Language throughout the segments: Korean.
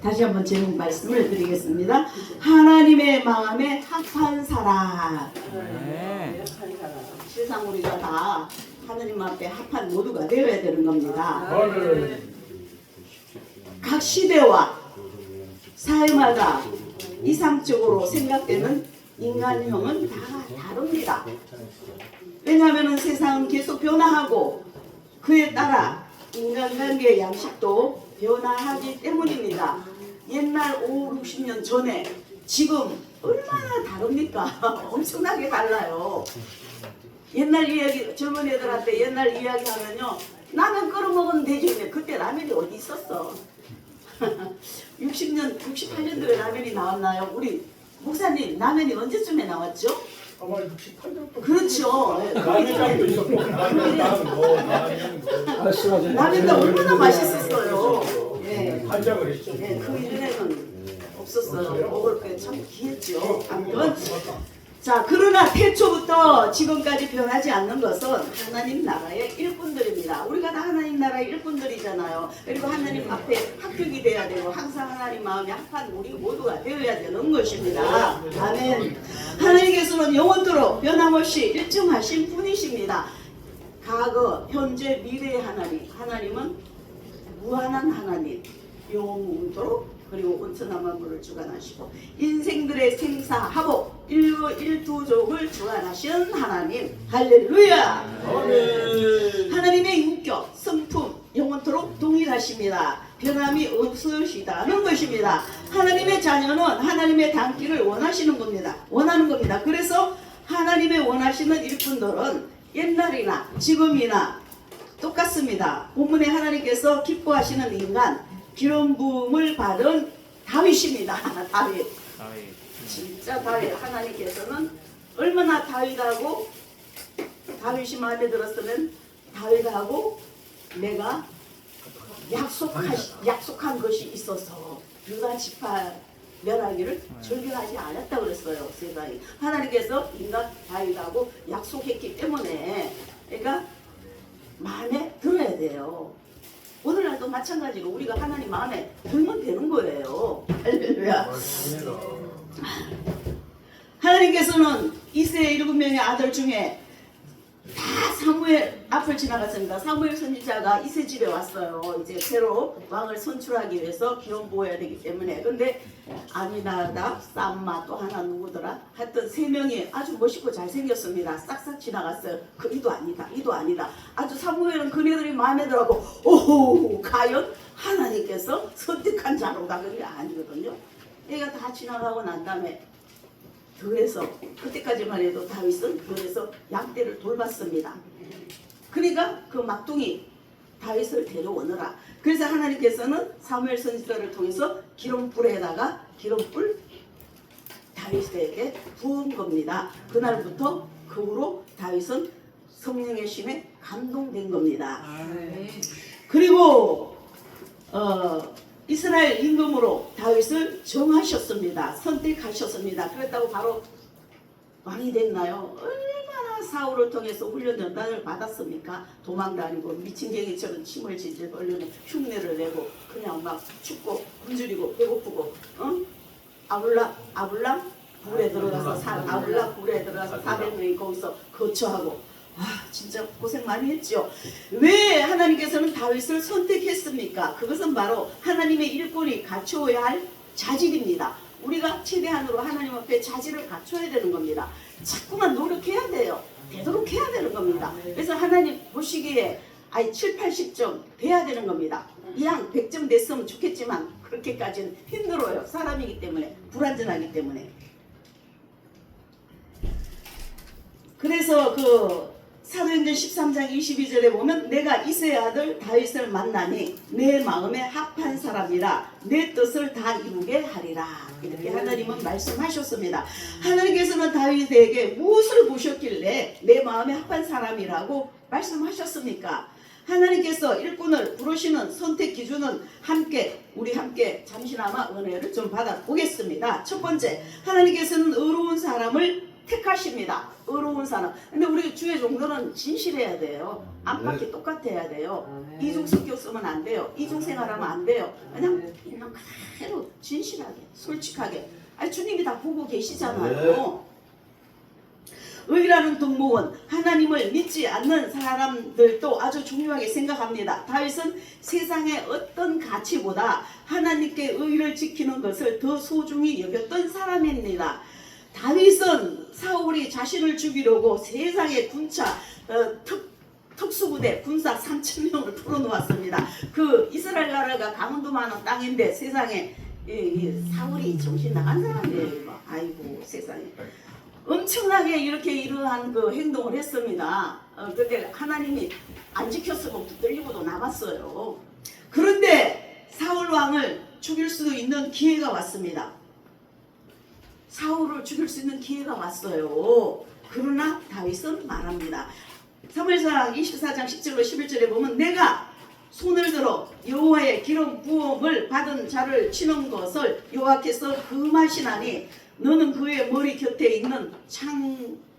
다시 한번 제목 말씀을 드리겠습니다. 하나님의 마음에 합한 사람. 네. 세상 우리가 다 하나님 앞에 합한 모두가 되어야 되는 겁니다. 각 시대와 사회마다 이상적으로 생각되는 인간형은 다 다릅니다. 왜냐하면 세상은 계속 변화하고 그에 따라 인간관계의 양식도 변화하기 때문입니다. 옛날 5, 60년 전에 지금 얼마나 다릅니까? 엄청나게 달라요. 옛날 이야기, 젊은 애들한테 옛날 이야기 하면요, 라면 끓여 먹으면 되지. 그때 라면이 어디 있었어? 60년, 68년도에 라면이 나왔나요? 우리 목사님, 라면이 언제쯤에 나왔죠? 아마 68년도. 그렇죠. 라면장도 있었고, 라면도 얼마나 맛있었어요. 예. 한장을 했죠. 예, 그 이전에는 없었어요. 먹을 게 참 귀했죠. 아무튼 자, 그러나 태초부터 지금까지 변하지 않는 것은 하나님 나라의 일꾼들입니다. 우리가 다 하나님 나라의 일꾼들이잖아요. 그리고 하나님 앞에 합격이 돼야 되고 항상 하나님 마음에 합한 우리 모두가 되어야 되는 것입니다. 아멘. 하나님께서는 영원토록 변함없이 일정하신 분이십니다. 과거, 현재, 미래의 하나님. 하나님은 무한한 하나님. 영원토록 그리고 온천한 만물을 주관하시고 인생들의 생사하복 일두족을 주관하신 하나님. 할렐루야. 아멘. 하나님의 인격, 성품 영원토록 동일하십니다. 변함이 없으시다는 것입니다. 하나님의 자녀는 하나님의 닮기를 원하시는 겁니다. 원하는 겁니다. 그래서 하나님의 원하시는 일꾼들은 옛날이나 지금이나 똑같습니다. 본문에 하나님께서 기뻐하시는 인간 기름 부음을 받은 다윗입니다. 다윗. 진짜 다윗. 하나님께서는 얼마나 다윗이 마음에 들었으면 다윗하고 내가 약속한 것이 있어서 유다 지파 멸하기를 절개하지 않았다고 그랬어요. 세상에. 하나님께서 인간 다윗하고 약속했기 때문에 그러니까 마음에 들어야 돼요. 오늘날도 마찬가지로 우리가 하나님 마음에 들면 되는 거예요. 할렐루야. 하나님께서는 이새의 7명의 아들 중에 다 사무엘 앞을 지나갔습니다. 사무엘 선지자가 이새 집에 왔어요. 이제 새로 왕을 선출하기 위해서 기름 부어야 되기 때문에. 근데 아미나답, 쌈마 또 하나 누구더라? 하여튼 3명이 아주 멋있고 잘생겼습니다. 싹싹 지나갔어요. 이도 아니다, 이도 아니다. 아주 사무엘은 그네들이 마음에 들어가고 오호, 과연 하나님께서 선택한 자로다. 그게 아니거든요. 얘가 다 지나가고 난 다음에 들에서 그때까지만 해도 다윗은 들에서 양떼를 돌봤습니다. 그러니까 그 막둥이 다윗을 데려오너라. 그래서 하나님께서는 사무엘 선지자를 통해서 기름불에다가 기름불 다윗에게 부은 겁니다. 그날부터 그 후로 다윗은 성령의 심에 감동된 겁니다. 그리고 이스라엘 임금으로 다윗을 정하셨습니다. 선택하셨습니다. 그랬다고 바로 왕이 됐나요? 얼마나 사울을 통해서 훈련 연단을 받았습니까? 도망다니고 미친개기처럼 침을 질질 흘리는 흉내를 내고 그냥 막 춥고 굶주리고 배고프고 아블람 불에 들어가서 아블람 불에 들어가서 400명이 거기서 거처하고 진짜 고생 많이 했죠. 왜 하나님께서는 다윗을 선택했습니까? 그것은 바로 하나님의 일꾼이 갖추어야 할 자질입니다. 우리가 최대한으로 하나님 앞에 자질을 갖춰야 되는 겁니다. 자꾸만 노력해야 돼요. 되도록 해야 되는 겁니다. 그래서 하나님 보시기에 7, 80점 돼야 되는 겁니다. 이왕 100점 됐으면 좋겠지만 그렇게까지는 힘들어요. 사람이기 때문에, 불완전하기 때문에. 그래서 사도행전 13장 22절에 보면 내가 이새의 아들 다윗을 만나니 내 마음에 합한 사람이라 내 뜻을 다 이루게 하리라. 이렇게 하나님은 말씀하셨습니다. 하나님께서는 다윗에게 무엇을 보셨길래 내 마음에 합한 사람이라고 말씀하셨습니까? 하나님께서 일꾼을 부르시는 선택 기준은 우리 함께 잠시나마 은혜를 좀 받아보겠습니다. 첫 번째, 하나님께서는 의로운 사람을 택하십니다. 의로운 사람. 근데 우리 주의 종들은 진실해야 돼요. 안팎이 똑같아야 돼요. 이중 성격 쓰면 안 돼요. 이중 생활하면 안 돼요. 그냥 있는 그대로 진실하게 솔직하게 주님이 다 보고 계시잖아요. 의라는 덕목은 하나님을 믿지 않는 사람들도 아주 중요하게 생각합니다. 다윗은 세상의 어떤 가치보다 하나님께 의를 지키는 것을 더 소중히 여겼던 사람입니다. 다윗은 사울이 자신을 죽이려고 세상의 군차 특수부대 군사 3,000명을 풀어놓았습니다. 그 이스라엘 나라가 강원도 많은 땅인데 세상에 사울이 정신 나간 사람이에요. 아이고 세상에. 엄청나게 이렇게 이러한 그 행동을 했습니다. 근데 하나님이 안 지켰으면 붙들리고도 남았어요. 그런데 사울 왕을 죽일 수도 있는 기회가 왔습니다. 사울을 죽일 수 있는 기회가 왔어요. 그러나 다윗은 말합니다. 사무엘상 24장 10절로 11절에 보면 내가 손을 들어 여호와의 기름 부음을 받은 자를 치는 것을 여호와께서 금하시나니 너는 그의 머리 곁에 있는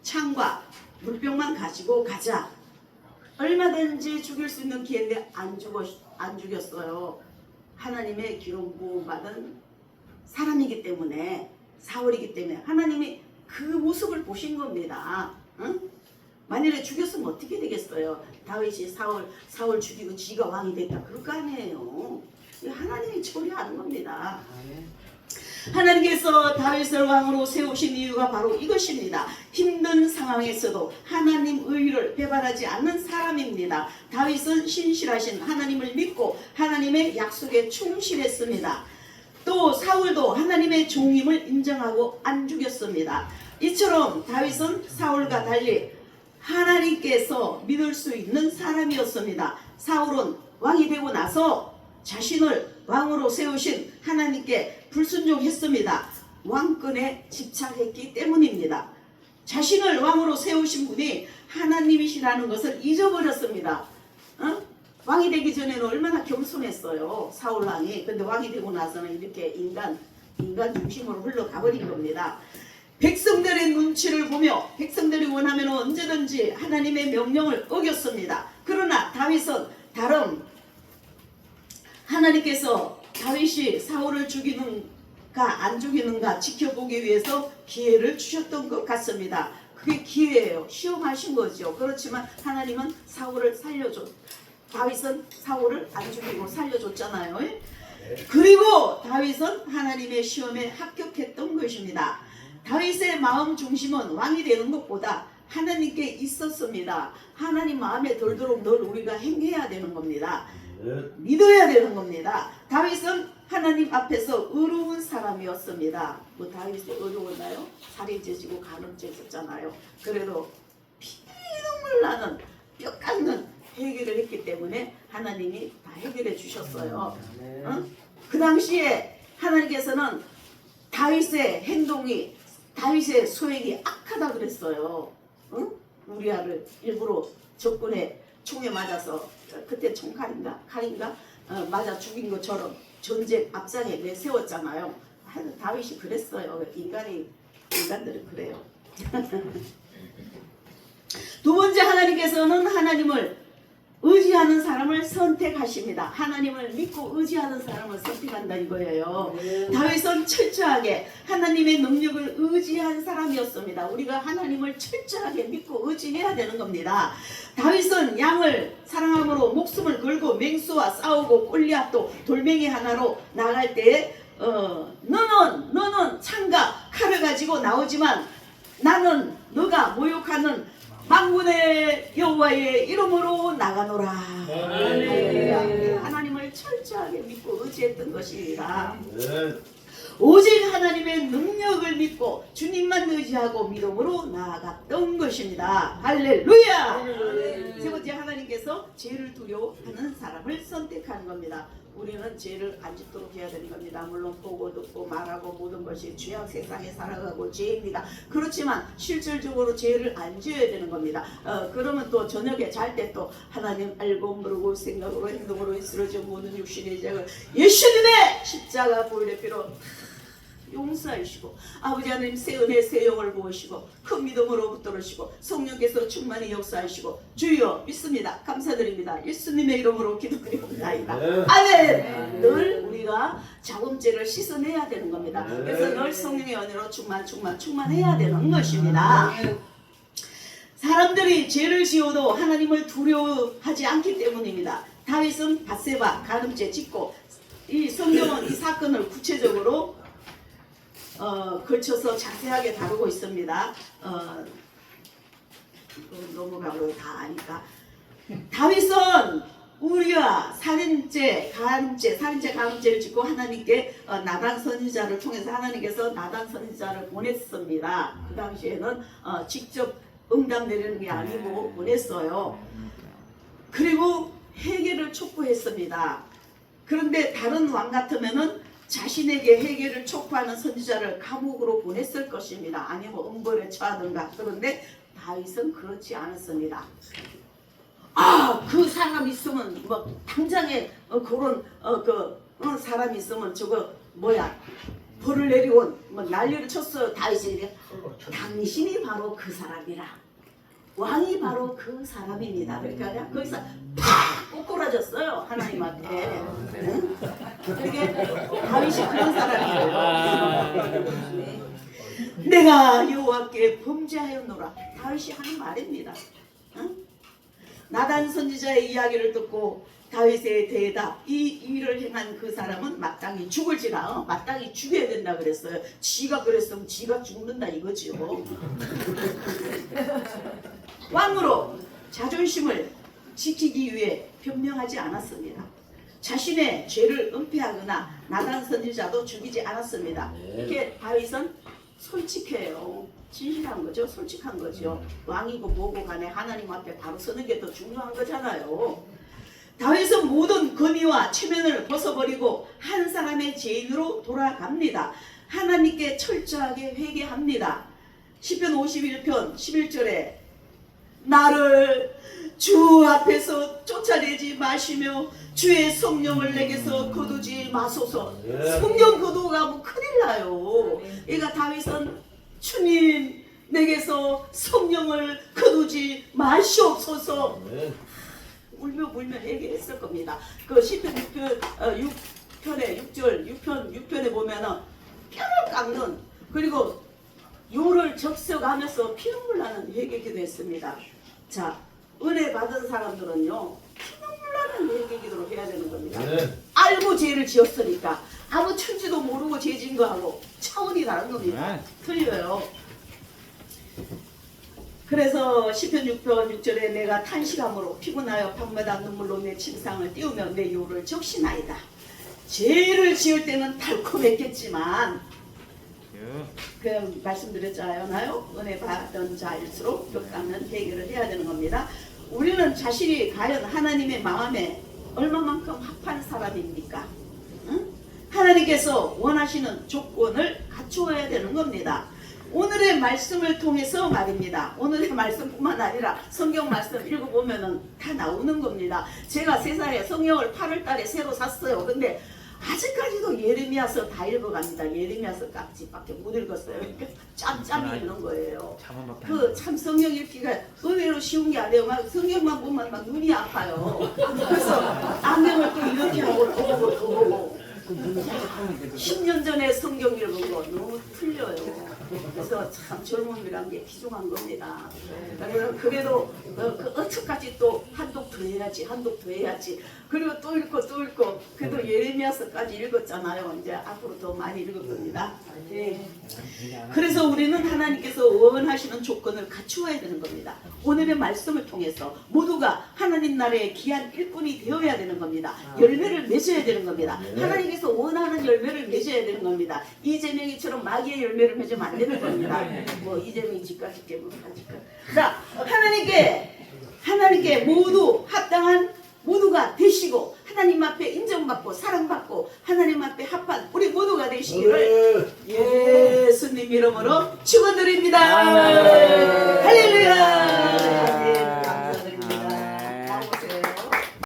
창과 물병만 가지고 가자. 얼마든지 죽일 수 있는 기회인데 안 죽였어요. 하나님의 기름 부음 받은 사람이기 때문에 사울이기 때문에 하나님이 그 모습을 보신 겁니다. 응? 만일에 죽였으면 어떻게 되겠어요? 다윗이 사울 죽이고 지가 왕이 됐다 그럴 거 아니에요. 하나님이 처리하는 겁니다. 하나님께서 다윗을 왕으로 세우신 이유가 바로 이것입니다. 힘든 상황에서도 하나님 의를 배반하지 않는 사람입니다. 다윗은 신실하신 하나님을 믿고 하나님의 약속에 충실했습니다. 또 사울도 하나님의 종임을 인정하고 안 죽였습니다. 이처럼 다윗은 사울과 달리 하나님께서 믿을 수 있는 사람이었습니다. 사울은 왕이 되고 나서 자신을 왕으로 세우신 하나님께 불순종했습니다. 왕권에 집착했기 때문입니다. 자신을 왕으로 세우신 분이 하나님이시라는 것을 잊어버렸습니다. 왕이 되기 전에는 얼마나 겸손했어요. 사울왕이. 근데 왕이 되고 나서는 이렇게 인간 중심으로 흘러가버린 겁니다. 백성들의 눈치를 보며 백성들이 원하면 언제든지 하나님의 명령을 어겼습니다. 그러나 다윗은 다름 하나님께서 다윗이 사울을 죽이는가 안 죽이는가 지켜보기 위해서 기회를 주셨던 것 같습니다. 그게 기회예요. 시험하신 거죠. 그렇지만 하나님은 사울을 다윗은 사울을 안 죽이고 살려줬잖아요. 그리고 다윗은 하나님의 시험에 합격했던 것입니다. 다윗의 마음 중심은 왕이 되는 것보다 하나님께 있었습니다. 하나님 마음에 들도록 늘 우리가 행해야 되는 겁니다. 믿어야 되는 겁니다. 다윗은 하나님 앞에서 의로운 사람이었습니다. 다윗이 의로웠나요? 살이 째지고 간은 째졌잖아요. 그래도 피눈물 나는 뼈 깎는 해결을 했기 때문에 하나님이 다 해결해 주셨어요. 그 당시에 하나님께서는 다윗의 행동이 다윗의 소행이 악하다 그랬어요. 우리아를 일부러 적군의 총에 맞아서 그때 총칼인가 맞아 죽인 것처럼 전쟁 앞장에 내세웠잖아요. 다윗이 그랬어요. 인간들은 그래요. 두 번째, 하나님께서는 하나님을 의지하는 사람을 선택하십니다. 하나님을 믿고 의지하는 사람을 선택한다 이거예요. 다윗은 철저하게 하나님의 능력을 의지한 사람이었습니다. 우리가 하나님을 철저하게 믿고 의지해야 되는 겁니다. 다윗은 양을 사랑함으로 목숨을 걸고 맹수와 싸우고 골리앗도 돌멩이 하나로 나갈 때에 너는 창과 칼을 가지고 나오지만 나는 너가 모욕하는 만군의 여호와의 이름으로 나가노라. 하나님을 철저하게 믿고 의지했던 것입니다. 오직 하나님의 능력을 믿고 주님만 의지하고 믿음으로 나아갔던 것입니다. 할렐루야. 세 번째, 하나님께서 죄를 두려워하는 사람을 선택하는 겁니다. 우리는 죄를 안 짓도록 해야 되는 겁니다. 물론 보고 듣고 말하고 모든 것이 죄악 세상에 살아가고 죄입니다. 그렇지만 실질적으로 죄를 안 지어야 되는 겁니다. 그러면 또 저녁에 잘 때 또 하나님 알고 모르고 생각으로 행동으로 쓰러진 모든 육신의 죄악을 예수님의 십자가 보혈의 피로 용서하시고 아버지 하나님 새 은혜 새 영을 부으시고 큰 믿음으로 붙들으시고 성령께서 충만히 역사하시고 주여 믿습니다. 감사드립니다. 예수님의 이름으로 기도드립니다. 아멘. 늘 우리가 자금죄를 씻어내야 되는 겁니다. 그래서 늘 성령의 은혜로 충만해야 되는 것입니다. 사람들이 죄를 지어도 하나님을 두려워하지 않기 때문입니다. 다윗은 밧세바 간음죄 짓고 이 성경은 이 사건을 구체적으로 걸쳐서 자세하게 다루고 있습니다. 넘어가고 다 아니까. 다윗은 우리가 살인죄, 간음죄를 짓고 하나님께 나단 선지자를 통해서 하나님께서 나단 선지자를 보냈습니다. 그 당시에는 직접 응답 내리는 게 아니고 보냈어요. 그리고 회개를 촉구했습니다. 그런데 다른 왕 같으면은 자신에게 회개를 촉구하는 선지자를 감옥으로 보냈을 것입니다. 아니면 음벌에 처하든가. 그런데 다윗은 그렇지 않았습니다. 그 사람 있으면 뭐 당장에 그런 사람 있으면 저거 뭐야 벌을 내리온 뭐 난리를 쳤어요. 다윗이 당신이 바로 그 사람이라. 왕이 바로 그 사람입니다. 그러니까 그냥 거기서 팍 꼬꾸라졌어요. 하나님 앞에. 응? 그게 다윗이 그런 사람이에요. 내가 여호와께 범죄하였노라. 다윗이 하는 말입니다. 응? 나단 선지자의 이야기를 듣고 다윗의 대답, 이 일을 행한 그 사람은 마땅히 죽을지라. 마땅히 죽여야 된다 그랬어요. 지가 그랬으면 지가 죽는다 이거지요. 왕으로 자존심을 지키기 위해 변명하지 않았습니다. 자신의 죄를 은폐하거나 나단 선지자도 죽이지 않았습니다. 이렇게 다윗은 솔직해요. 진실한 거죠. 솔직한 거죠. 왕이고 뭐고 간에 하나님 앞에 바로 서는 게 더 중요한 거잖아요. 다윗은 모든 권위와 체면을 벗어버리고 한 사람의 죄인으로 돌아갑니다. 하나님께 철저하게 회개합니다. 시편 51편 11절에 나를 주 앞에서 쫓아내지 마시며 주의 성령을 내게서 거두지 마소서. 성령 거두가면 큰일 나요. 그러니까 다윗은 주님 내게서 성령을 거두지 마시옵소서. 울며 불며 얘기했을 겁니다. 그 시편 6편에 6편에 보면은 뼈를 깎는 그리고 요를 적셔가면서 피눈물 나는 회개기도 했습니다. 자, 은혜 받은 사람들은요 피눈물 나는 회개기도를 해야 되는 겁니다. 알고 죄를 지었으니까 아무 천지도 모르고 죄 지은 거하고 차원이 다른 겁니다. 틀려요. 그래서 시편 6편 6절에 내가 탄식함으로 피곤하여 밤마다 눈물로 내 침상을 띄우며 내 요를 적시나이다. 죄를 지을 때는 달콤했겠지만 그 말씀드렸잖아요. 은혜 받은 자일수록 격담는 회개를 해야 되는 겁니다. 우리는 자신이 과연 하나님의 마음에 얼마만큼 합한 사람입니까? 응? 하나님께서 원하시는 조건을 갖추어야 되는 겁니다. 오늘의 말씀을 통해서 말입니다. 오늘의 말씀뿐만 아니라 성경 말씀 읽어보면 다 나오는 겁니다. 제가 세상에 성경을 8월 달에 새로 샀어요. 근데 아직까지도 예레미야서 다 읽어갑니다. 예레미야서까지밖에 못 읽었어요. 짬짬이 읽는 거예요. 그 참 성경 읽기가 의외로 쉬운 게 아니에요. 막 성경만 보면 막 눈이 아파요. 그래서 안경을 또 이렇게 하고 또 보고 또 보고 10년 전에 성경 읽은 거 너무 틀려요. 그래서 참 젊음이란 게 귀중한 겁니다. 그래도 그 어떻게까지 또 한독 더 해야지. 그리고 또 읽고 그래도 예레미야서까지 읽었잖아요. 이제 앞으로 더 많이 읽을 겁니다. 네. 그래서 우리는 하나님께서 원하시는 조건을 갖추어야 되는 겁니다. 오늘의 말씀을 통해서 모두가 하나님 나라의 귀한 일꾼이 되어야 되는 겁니다. 열매를 맺어야 되는 겁니다. 하나님께서 원하는 열매를 맺어야 되는 겁니다. 이재명이처럼 마귀의 열매를 맺으면 안 되는 겁니다. 뭐 이재명이 집까지 깨면 자, 하나님께 모두 합당한 모두가 되시고 하나님 앞에 인정받고 사랑받고 하나님 앞에 합한 우리 모두가 되시기를 예수님 이름으로 축원드립니다.